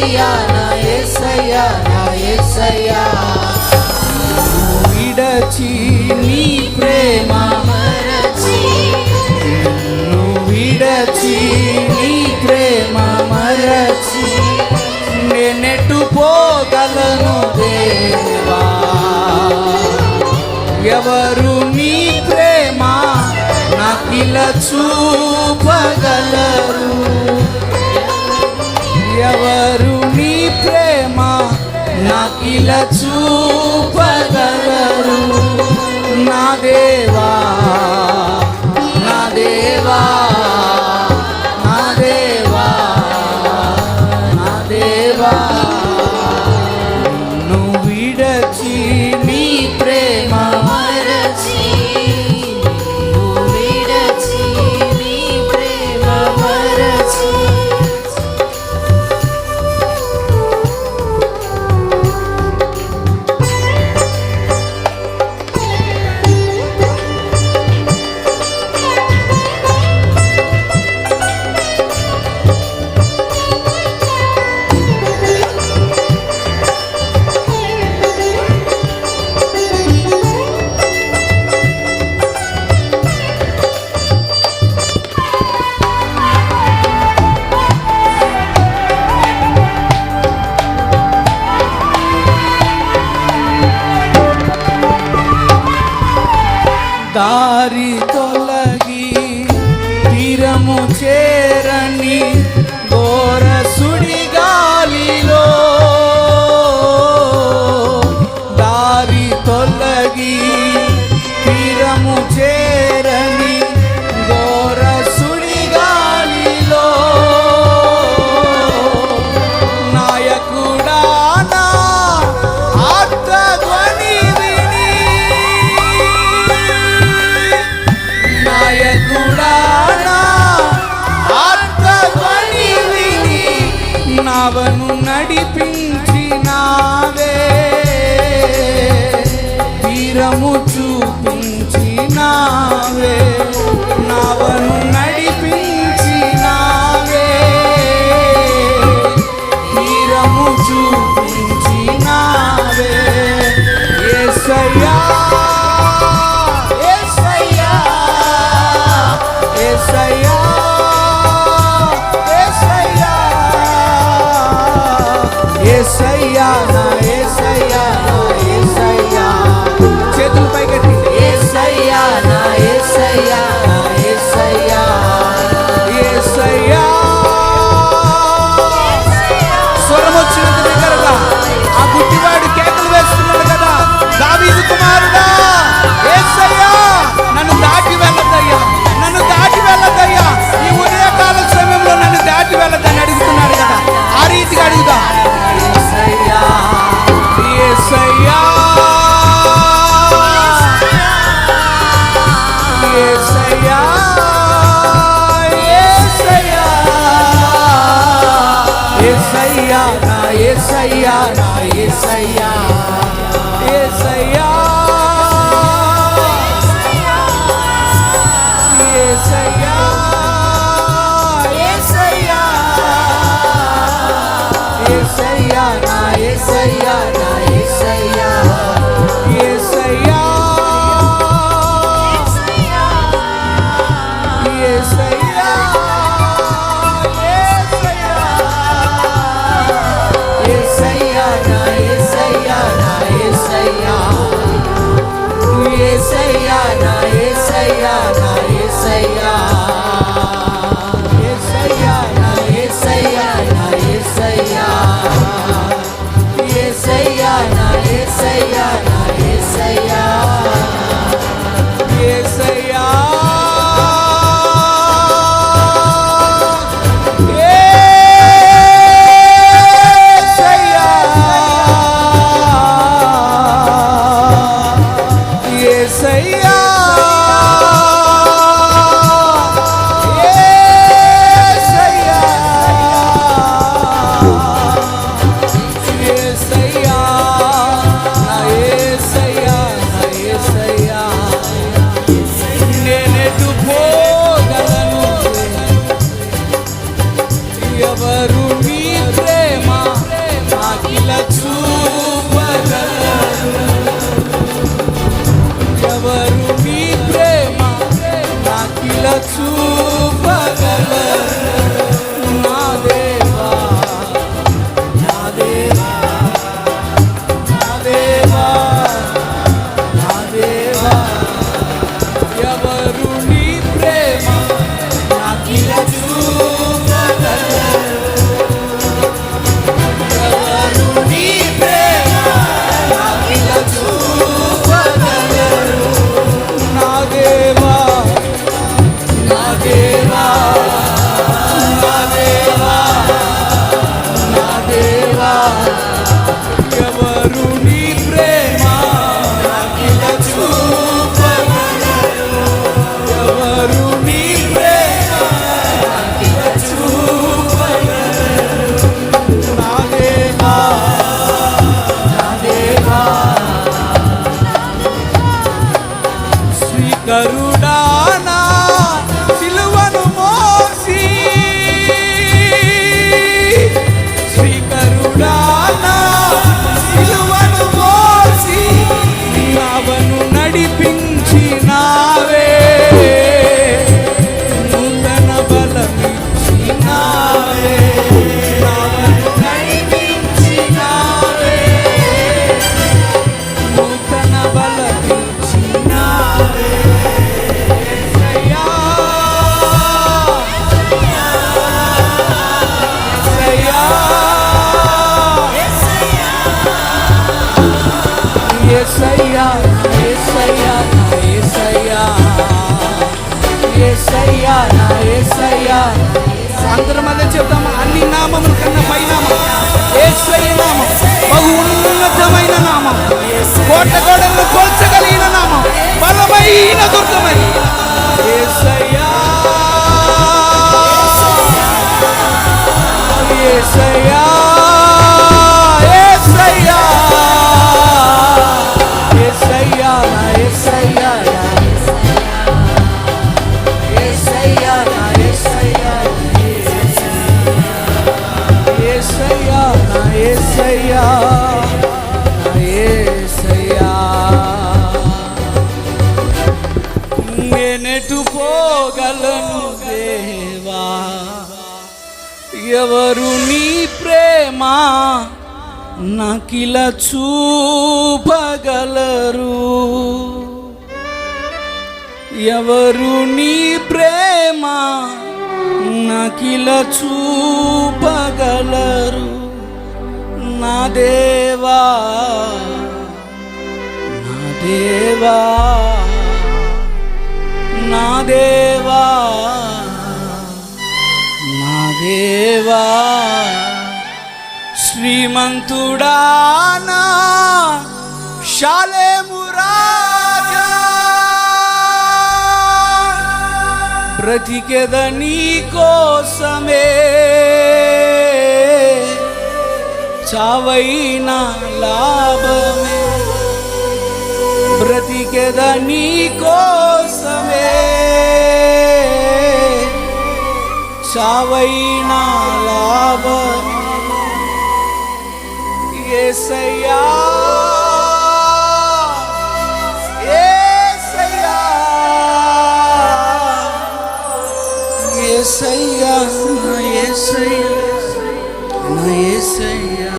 యేసయ్యా నా యేసయ్యా నా యేసయ్యా విడచి నీ ప్రేమ మరచి విడచి నీ ప్రేమ మరచి నేనెటు పోగలను దేవా ఎవరు నీ ప్రేమ నాకిలా చూపగలరు ఎవరు నీ ప్రేమ నాకిలా చూపగలరు నా దేవా నా దేవా నా దేవా నా దేవా నువ్వు విడచి నీ ప్రేమ మరచి విడచి నీ ప్రేమ మరచి దారి తొలగి తీరము చేరని ఘోర సుడిగాలిలో దారి తొలగి తీరము చేరని ఘోర సుడిగాలిలో నాయకుడా నా ఆర్తధ్వని విని నాయకుడా నా ఆర్తధ్వని విని నావను నడిపించినావే తీరము చూపించినావే నావను నడిపించినావే తీరము చూపించినావే యేసయ్యా యేసయ్యా యేసయ్యా యేసయ్యా యేసయ్యా నా యేసయ్యా నా యేసయ్యా చేతులు పైకెత్తి యేసయ్యా నా యేసయ్యా నా యేసయ్యా యేసయ్యా స్వరం వచ్చినంత దగ్గరగా ఆ గుడ్డివాడు కేకలు వేస్తున్నాడు కదా దావీదు కుమారుడా యేసయ్యా నన్ను దాటి వెళ్ళదయ్యా నన్ను దాటి వెళ్ళదయ్యా ఈ ఉదయకాల సమయంలో నన్ను దాటి వెళ్ళదని అడుగుతున్నాడు కదా ఆ రీతిగా అడుగుదా యేసయ్యా యేసయ్యా యేసయ్యా యేసయ్యా యేసయ్యా నా యేసయ్యా నా యేసయ్యా యేసయ్యా యేసయ్యా యేసయ్యా యేసయ్యా నా యేసయ్యా నా యేసయ్యా యేసయ్యా యేసయ్యా యేసయ్యా నా యేసయ్యా నా యేసయ్యా యేసయ్యా నా యేసయ్యా నా యేసయ్యా యేసయ్యా నా యేసయ్యా నా యేసయ్యా యేసయ్యా నా యేసయ్యా నా యేసయ్యా యేసయ్యా యేసయ్యా ఎవరు నీ ప్రేమ నాకిలా చూపగలరు? ఎవరు నీ ప్రేమ నాకిలా చూపగలరు? నా దేవా నా దేవా నా దేవా నా దేవా, ఎవరు నీ ప్రేమ నాకిలా చూపగలరు? ఎవరు నీ ప్రేమ నాకిలా చూపగలరు? నా దేవా నా దేవా, స్వీకరుడానా సిలువను మోసి, స్వీకరుడానా సిలువను మోసి నావను నడిపించినావే, నూతన బలమిచ్చినావే, నావను నడిపించినావే, నూతన బలమిచ్చినావే. యేసయ్యా యేసయ్యా యేసయ్యా యేసయ్యా యేసయ్యా నా యేసయ్యా. అందరం అదే చెప్తామా? అన్ని నామముల కన్నా పై నామం యేసయ్య నామం, బహు ఉన్నతమైన నామం, కోట గోడలను కోల్చగలిగిన నామం, బలమైన దుర్గమని యేసయ్యా యేసయ్యా యేసయ్యా యేసయ్యా నా యేసయ్యా యేసయ్యా నా యేసయ్యా యేసయ్యా నా యేసయ్యా నా యేసయ్యా. నేనెటు పోగలను దేవా, ఎవరు నీ ప్రేమ నాకిలా చూపగలరు? ఎవరు నీ ప్రేమ నాకిలా చూపగలరు? నా దేవా నా దేవా నా దేవా నా దేవా, శ్రీమంతుడానా షాలేము రాజా, బ్రతికెద నీ కోసమే, చావైనా లాభమే, బ్రతికెద నీ కోసమే, చావైనా లాభమే. యేసయ్యా యేసయ్యా యేసయ్యా నా యేసయ్యా నా యేసయ్యా.